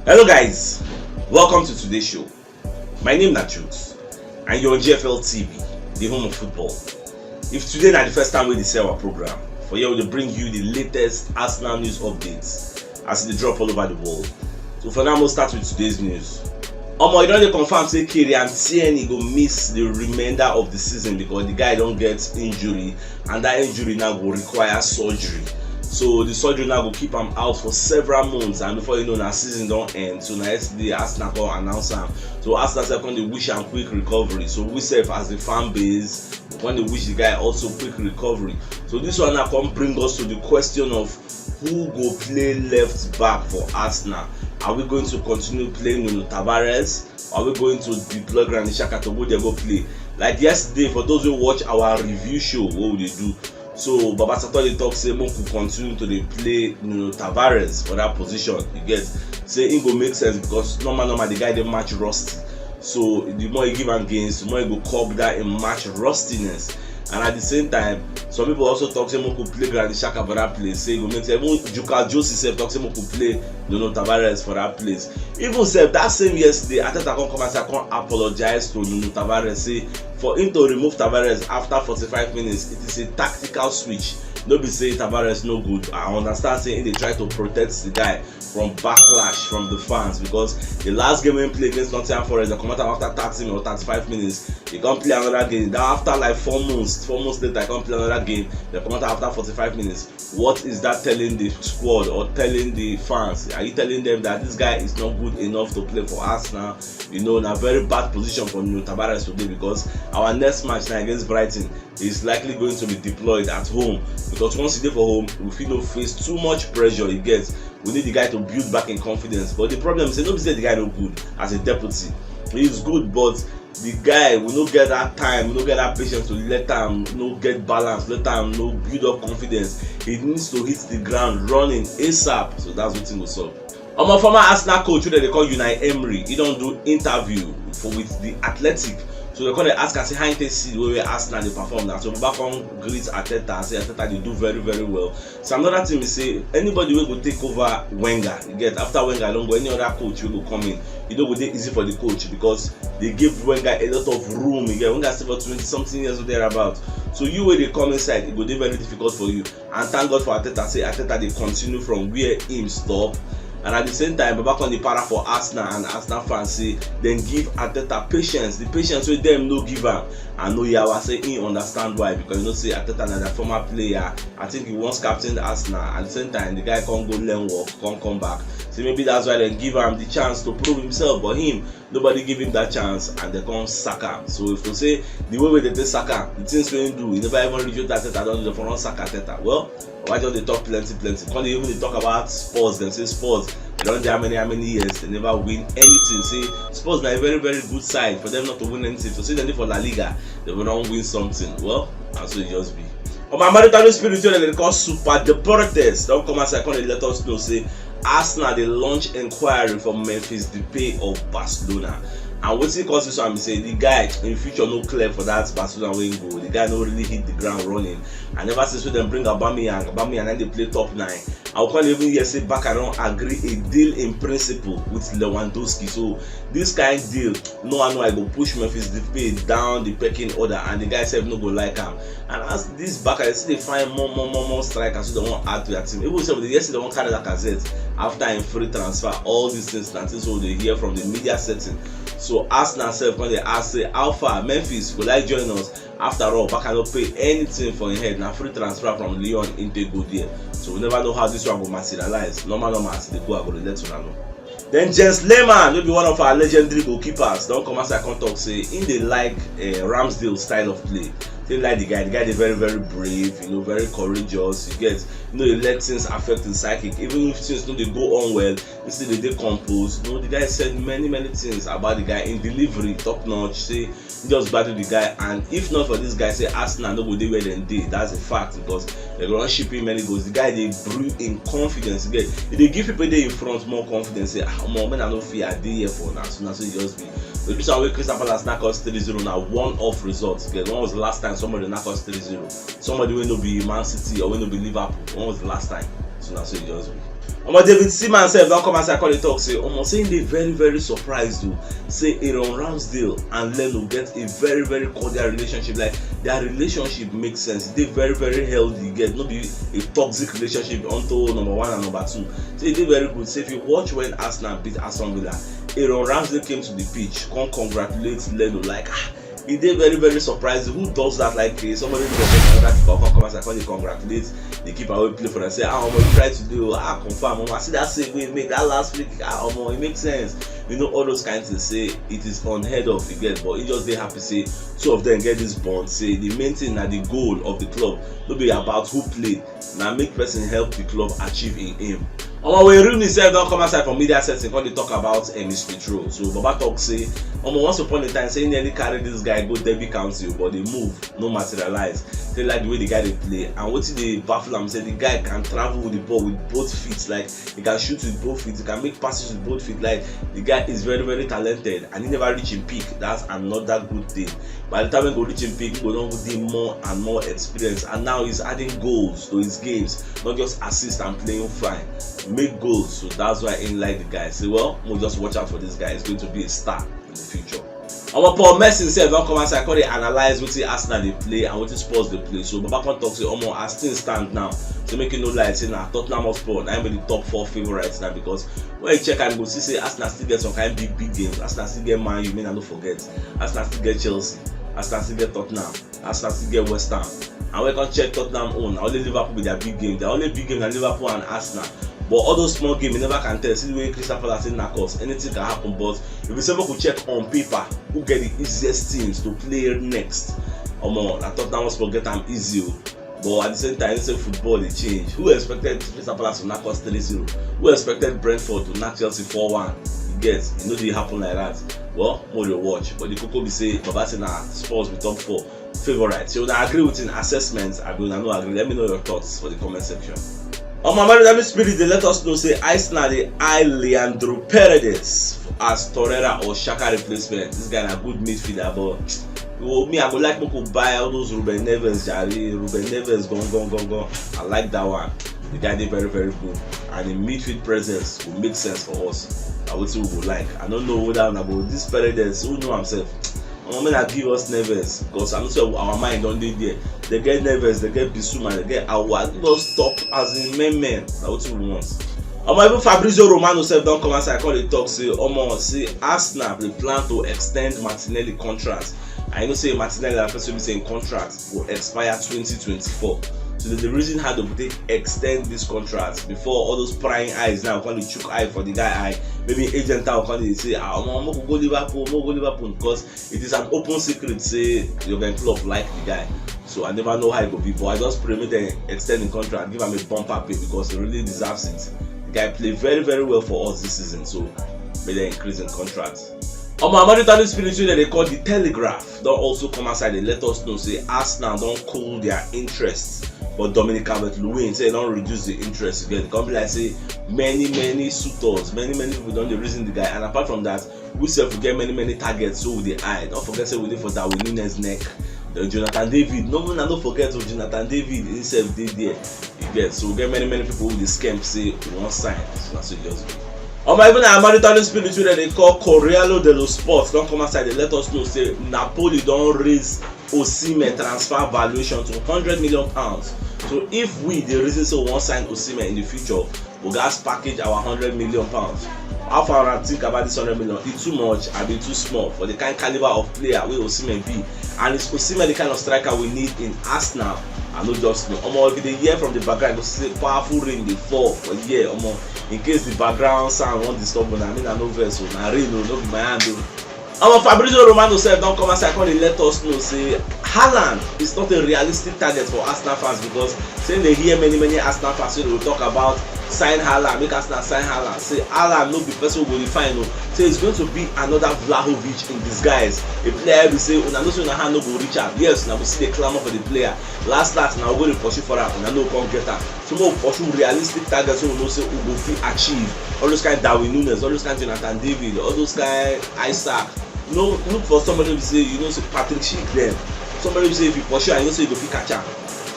Hello guys, welcome to today's show. My name is CHUKS and you're on GFL TV, the home of football. If today is the first time we see our program, for here we will bring you the latest Arsenal news updates as they drop all over the world. So for now, we'll start with today's news. You don't confirm say Kylian Tierney go miss the remainder of the season because the guy don't get injury and that injury now will require surgery. So the surgery now will keep him out for several months, and before you know, our season don't end. So now yesterday Arsenal go announce him. So Arsenal second they wish him quick recovery. So we say as the fan base, when they wish the guy also quick recovery. So this one now come bring us to the question of who go play left back for Arsenal. Are we going to continue playing Nuno Tavares? Are we going to deploy Granit Xhaka to go there go play? Like yesterday, for those who watch our review show, what would they do? So Baba Sato they talk say Mo could continue to play Nuno Tavares for that position. You get say it go make sense because normal the guy they match rusty. So the more you give him gains, the more you go curb that in match rustiness. And at the same time, some people also talk say Mo could play Granit Xhaka for that place. Say go make sense. Even Juka Josie self talk say Mo could play Nuno Tavares for that place. Even self that same yesterday, Ateta come and say I can't apologize to Nuno Tavares. Say for him to remove Tavares after 45 minutes, it is a tactical switch. No be say Tavares no good. I understand saying they try to protect the guy from backlash from the fans because the last game we play against Nottingham Forest, they come out after 30 or 35 minutes. They can't play another game. Then after like 4 months later, they can't play another game. They come out after 45 minutes. What is that telling the squad or telling the fans? Are you telling them that this guy is not good enough to play for Arsenal? You know, in a very bad position for Nuno Tavares today because our next match now against Brighton is likely going to be deployed at home. Because once he's there for home, we feel no face too much pressure he gets. We need the guy to build back in confidence. But the problem is, nobody say the guy no good as a deputy. He is good, but the guy will not get that time, will not get that patience to let him get balance, let him build up confidence. He needs to hit the ground running ASAP. So that's what he will solve. My former Arsenal coach, who they call Unai Emery, he don't do interview with the Athletic. So they come and ask and say how you see where Arsenal they perform now. So back on greet Ateta and say Ateta they do very very well. So another thing is say anybody will go take over Wenger. You get after Wenger don't go any other coach will go come in. It don't go dey easy for the coach because they give Wenger a lot of room. You get Wenger still for 20 something years or thereabout. So you when they come inside, it go dey very difficult for you. And thank God for Ateta. Say Ateta they continue from where him stop. And at the same time, back on the para for Arsenal and Arsenal fans say, then give Ateta patience. The patience with them no give am. I know Yawa say he understand why because you know say Ateta na the former player. I think he once captained Arsenal. At the same time, the guy can't go learn work, can't come back. So maybe that's why they give him the chance to prove himself. But him, nobody give him that chance and they can't sack him. So if you say the way they take sack him, the things we do, he never even review that Ateta, don't do the front sack Ateta. Well, why don't they talk plenty? Can't they even talk about sports? They say sports. They don't know how many years they never win anything. Say Spurs are a very very good side for them not to win anything. So say them for La Liga, they will not win something. Well, that's what it just be. On my marital spiritual they call Super Deportes. Don't come as I can let us know. Say Arsenal they launch inquiry for Memphis Depay of Barcelona. And what's it cause this one? Say the guy in future no clear for that Barcelona wing goal. The guy no really hit the ground running. And ever since we them bring Aubameyang and then they play top 9. I can't even hear say back I don't agree a deal in principle with Lewandowski. So this kind of deal, no I go push Memphis Depay down the pecking order, and the guy said no go like him. And as this back I see they find more strikers so they want to add to their team. Even say yesterday they want carry that Lacazette after in free transfer. All these things and things so they hear from the media setting. So Arsenal self when they ask say Alpha Memphis will like join us. After all, back cannot pay anything for his head. Now free transfer from Lyon into go there. So we never know how this one will materialize. Normal as they go, I will let you know. Then Jens Lehmann will be one of our legendary goalkeepers. Don't come as I can talk say in they like Ramsdale style of play. They like the guy. The guy is very very brave, you know, very courageous. You get, you know, they let things affect his psychic. Even if things don't they go on well, instead they decompose. You know, the guy said many things about the guy in delivery, top notch. Say just battle the guy, and if not for this guy, say Arsenal no go dey where dem dey. That's a fact because they're gonna ship him many goals. The guy they brew in confidence. You get, they give people there in front more confidence. Say, more men I no fear I dey here for now. So it just be. The reason why Crystal Palace knock us 3-0 now one-off results. When was the last time somebody knock us 3-0? Somebody will not be Man City or will not be Liverpool. When was the last time? So that's what it just be. David Seaman sef don come outside come dey talk say say dey very very surprised o say Aaron Ramsdale and Leno get a very very cordial relationship. Like their relationship makes sense. E dey very very healthy. Get no be a toxic relationship unto number one and number two. So e dey very good. So if you watch when Arsenal beat Aston Villa, Aaron Ramsdale came to the pitch, come congratulate Leno like e dey very very surprising. Who does that? Like somebody come outside come dey congratulate the keeper wey play for them, say you try to do confirm see that save wey make that last free kick it makes sense. You know, all those kinds of say it is unheard of you get, but he just dey happy say two of them get this bond. Say the main thing na the goal of the club no be about who play, na make person help the club achieve im aim. When Rooney sef don come outside from media setting come dey talk about Miss Petro. So Baba talk say once upon a time say he nearly carry this guy go Derby County but the move no materialize. Say like the way the guy dey play, and wetin dey baffle am say the guy can travel with the ball with both feet. Like he can shoot with both feet, he can make passes with both feet. Like the guy is very very talented and he never reach him peak. That's another good thing. By the time he go reach him peak, he go don gain more and more experience, and now he's adding goals to his games, not just assist and playing fine, make goals. So that's why I like the guy. Say we'll just watch out for this guy. He's going to be a star in the future. Paul Merson sef don come outside come dey analyze wetin Arsenal dey play and wetin Spurs dey play. So Baba come talk say as things stand now, so make you no lie say na Tottenham Hotspur na im be the top 4 favourites now, because when you check and go see say Arsenal still get some kind big games. Arsenal still get Man U, make I no forget. Arsenal still get Chelsea, Arsenal still get Tottenham, Arsenal still get West Ham. And when you come check Tottenham own, only Liverpool be their big game. Their only big game na Liverpool and Arsenal. But all those small games, you never can tell. See the way Crystal Palace in knackers, anything can happen. But if you ever could check on paper who get the easiest teams to play next, na Tottenham Hotspur get them easy. But at the same time, say football they change. Who expected Crystal Palace to knock us 3-0? Who expected Brentford to knock Chelsea 4-1? You get, you know they happen like that. Well, more to watch. But the Coco be say, Baba say na Spurs be top 4 favourites. So I agree with an assessment. I will not agree. Let me know your thoughts for the comment section. My Maridami Spirit, they let us know say Arsenal dey eye Leandro Paredes as Torreira or Xhaka replacement. This guy na good midfielder, but me I go like to buy all those Ruben Neves, Ruben Neves gone. I like that one. The guy dey very very good, and the midfield presence will make sense for us. I would say we go like. I don't know whether about this Paredes. Who know himself? I'm gonna give us Neves because I'm not sure our mind don't dey there. They get Neves, they get Bissouma, they get Awa. Just stop as in men. That's what we want. Even Fabrizio Romano sef don come outside call the talk say say Arsenal dey plan to extend Martinelli contract. I know say Martinelli na person wey be saying contract will expire 2024. So there's the reason how they extend this contract before all those prying eyes now call the chook eye for the guy eye. Maybe agent now call it say I'm go Liverpool, because it is an open secret say Jurgen Klopp like the guy. So I never know how it will be, but I just pray me they extend the contract, give him a bumper pay because he really deserves it. The guy played very very well for us this season, so may they increase in contracts. Maritally spiritual that they call the Telegraph don't also come outside and let us know say Arsenal don't cool their interest, but Dominic Calvert-Lewin say don't reduce the interest again. The company like say many suitors, many people don't the reason the guy, and apart from that, we self get many targets so with the eye. Don't forget say we did for Darwin Núñez neck. Jonathan David, don't forget to Jonathan David himself did there. You get, so we get many people with the scam say we want sign. So that's what it just be. Even a marital spiritual that they call Corriere dello Sport don't come outside. They let us know say Napoli don't raise Osimhen transfer valuation to £100 million. So if we the reason so won't sign Osimhen in the future, we gas package our £100 million. How far I think about this 100 million? It's too much, I be too small for the kind caliber of player where Osimhen be, and it's Osimhen the kind of striker we need in Arsenal. I know just know. If they hear from the background, go see powerful rain they fall for year. In case the background sound won't disturb me, I mean I know vessel. Na rain no be my hand. Fabrizio Romano said don't come outside and let us know say Haaland is not a realistic target for Arsenal fans, because saying they hear many Arsenal fans say they will talk about sign Haaland, make Arsenal sign Haaland. Say Haaland no be person who will define no. Say it's going to be another Vlahovic in disguise. A player will say una no say una hand no go reach out. Yes, now we see the clamor for the player. Last now we go to pursue for that, una no come get her. So we pursue realistic targets so we know say we go fit achieve. All those kind of Darwin Núñez, all those kind of Jonathan David, all those kind of Isaac. No, look for somebody who say you know say Patrick Schick them. Somebody who say if you pursue and you know say you go fit catch am.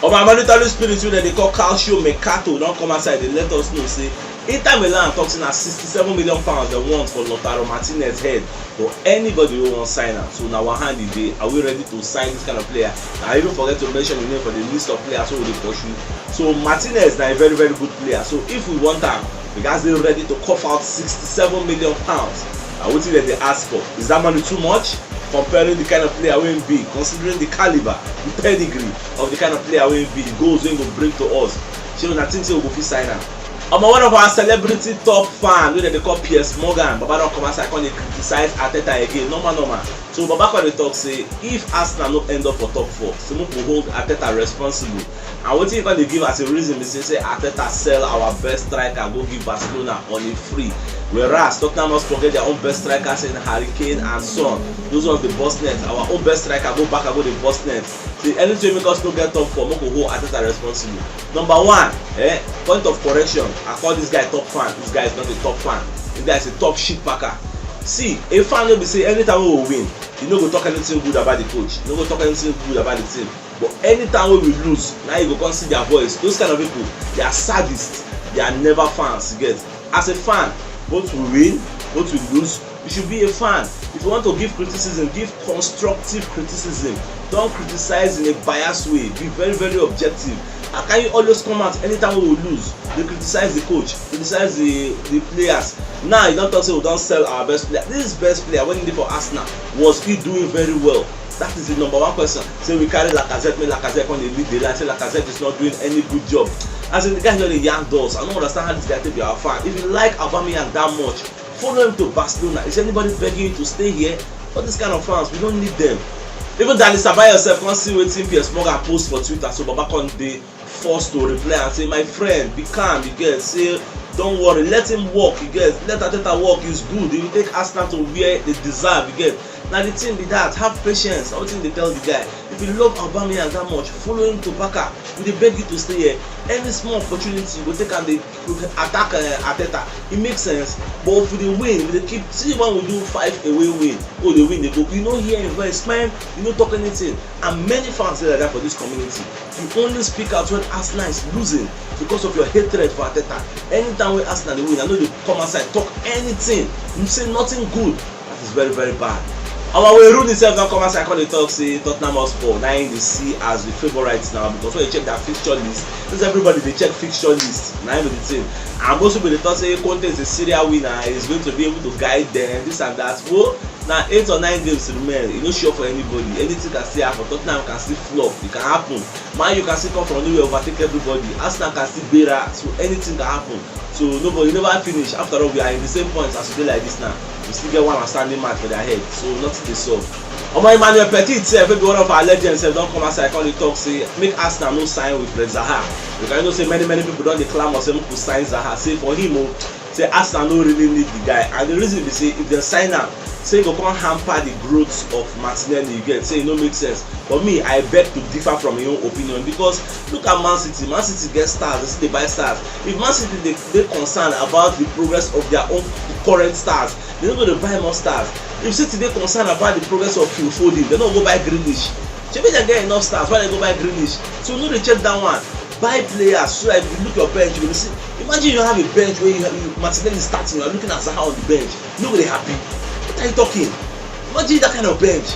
My marital spiritual that they call Calcio Mercato don't come outside. They let us know say Inter Milan talk say na 67 million pounds dem want for Lautaro Martinez head, but anybody wey wan sign am, so na our hand e dey. Are we ready to sign this kind of player? I even forget to mention the name for the list of players wey we dey pursue. So Martinez na a very very good player, so if we want am, we gats dey ready to cough out 67 million pounds. And wetin dem dey ask for, is that money too much comparing the kind of player wey im be, considering the caliber, the pedigree of the kind of player wey im be, the goals wey im go bring to us? Shey una think say we go fit sign am? One of our celebrity top fan wey dem dey call Piers Morgan, Baba don come outside come dey criticize Arteta again, normal. So Baba come dey talk say if Arsenal no end up for top 4, say make we hold Arteta responsible. And wetin he come dey give as a reason be say Arteta sell our best striker go give Barcelona on a free, whereas Tottenham must forget their own best strikers in Harry Kane and Son. Those ones dey bust net. Our own best striker go back and go dey bust net. Say anything make us no get top 4, make we hold Arteta responsible. Number 1, point of correction, I call this guy top fan. This guy is not a top fan. This guy is a top shit packer. See, a fan no be say anytime we will win, you no go talk anything good about the coach, you no go talk anything good about the team. But anytime we will lose, now you go come see their voice. Those kind of people, they are sadists. They are never fans. You get? As a fan, both we win, both we lose, you should be a fan. If you want to give criticism, give constructive criticism. Don't criticize in a biased way. Be very very objective. How can you always come out anytime we will lose? They criticize the coach, criticize the players. Now you don't talk say we don't sell our best player. This best player when he did for Arsenal, was he doing very well? That is the number 1 question. Say we carry Lacazette, make Lacazette when they lead the line. Say Lacazette is not doing any good job. As in the guy here the young does. I don't understand how this guy take be our fan. If you like Aubameyang that much, follow him to Barcelona. Is anybody begging you to stay here? For this kind of fans, we don't need them. Even Danny Ceballos sef come see wetin Piers Morgan post for Twitter, so Baba come dey forced to reply and say, my friend, be calm, you get, say don't worry, let him work, you get, let Arteta work, is good, he will take Arsenal to where they deserve, you get. Now the thing be that, have patience. I think they tell the guy, if you love Aubameyang that much, follow him to Barca. We dey beg you to stay here. Any small opportunity you go take and they attack Arteta, it makes sense. But if we win, we dey keep. See when we do 5 away win, oh they win, they go. You know hear him voice, smile, you know talk anything. And many fans say like that for this community. You only speak out when Arsenal is losing because of your hatred for Arteta. Anytime when Arsenal they win, I know they come outside talk anything. You say nothing good. That is very very bad. Our way Rooney himself don come outside come dey talk say Tottenham Hotspur na im dey see as the favourites now, because when you check their fixture list, since everybody dey check fixture list, na im be the thing. And most people dey talk say Conte is a serial winner, he is going to be able to guide them, this and that. Well, na 8 or 9 games remain, e no sure for anybody. Anything can still happen. Tottenham can still flop, it can happen. Man, you can still come from nowhere, overtake everybody. Arsenal can still bear, so anything can happen. So nobody never finish. After all, we are in the same points as today like this now. We still get one outstanding match for their head, so nothing dey solve. Emmanuel Petit sef, wey be one of our legends, sef don come outside come dey talk say make Arsenal no sign with Zaha. Because you know say many people don dey clamour say make we sign Zaha. Say for him say Arsenal no really need the guy, and the reason be say if dem sign am, say e go come hamper the growth of Martinelli. You get, say e no make sense. For me, I beg to differ from your own opinion, because look at Man City. Man City get stars, they still dey buy stars. If Man City dey concerned about the progress of their own current stars, they no go dey buy more stars. If City dey concerned about the progress of Phil Foden, they no go buy Grealish. Shebi dem get enough stars, why they go buy Grealish? So no dey check that one. Buy players so that if you look your bench, you will see. Imagine you have a bench where Martinelli starting, you are looking at Zaha on the bench. Nobody happy. What are you talking? Imagine that kind of bench.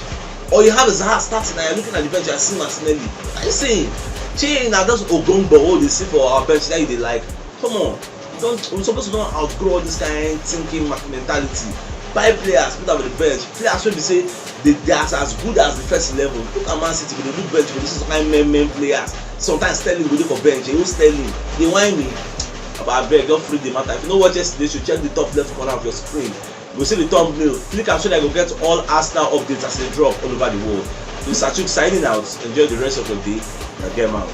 Or you have a Zaha starting and you're looking at the bench and you see Martinelli. What are you saying? Che now that's Ogongbo, all they see for our bench that they like. Come on. We're supposed to don't outgrow all this kind of thinking mentality. Buy players, put them on the bench. Players will be say they are as good as the first level. Look at Man City, they look bench, but this is kind of main players. Sometimes Sterling go dey for bench, you Sterling, they whine me. But I beg, don't free the matter. If you know what yesterday, you should check the top left corner of your screen. You will see the thumbnail. Click and so that you go get all Arsenal updates as they drop all over the world. So CHUKS signing out. Enjoy the rest of your day and get out.